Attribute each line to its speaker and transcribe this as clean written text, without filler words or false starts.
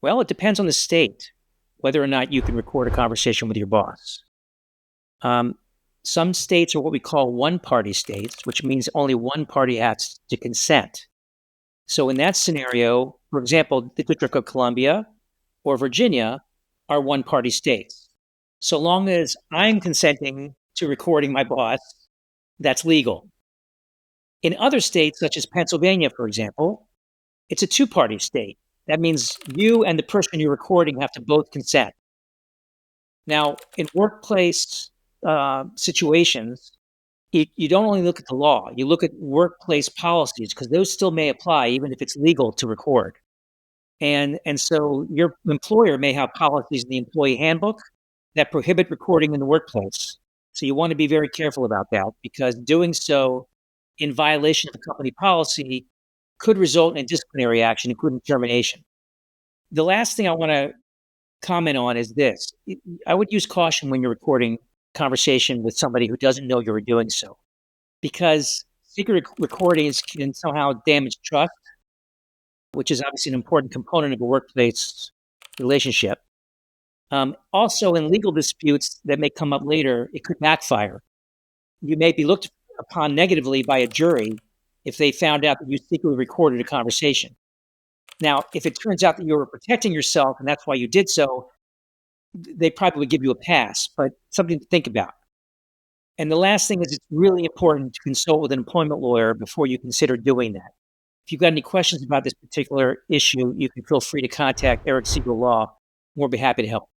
Speaker 1: Well, it depends on the state, whether or not you can record a conversation with your boss. Um, some states are what we call one-party states, which means only one party has to consent. So in that scenario, for example, the District of Columbia or Virginia are one-party states. So long as I'm consenting to recording my boss, that's legal. In other states, such as Pennsylvania, for example, it's a two-party state. That means you and the person you're recording have to both consent. Now, in workplace situations, you don't only look at the law, you look at workplace policies because those still may apply even if it's legal to record. And so your employer may have policies in the employee handbook that prohibit recording in the workplace. So you want to be very careful about that because doing so in violation of the company policy could result in disciplinary action, including termination. The last thing I want to comment on is this. I would use caution when you're recording conversation with somebody who doesn't know you were doing so, because secret recordings can somehow damage trust, which is obviously an important component of a workplace relationship. Also, in legal disputes that may come up later, it could backfire. You may be looked upon negatively by a jury if they found out that you secretly recorded a conversation. Now, if it turns out that you were protecting yourself and that's why you did so, they probably would give you a pass, but something to think about. And the last thing is it's really important to consult with an employment lawyer before you consider doing that. If you've got any questions about this particular issue, you can feel free to contact Eric Siegel Law. We'll be happy to help.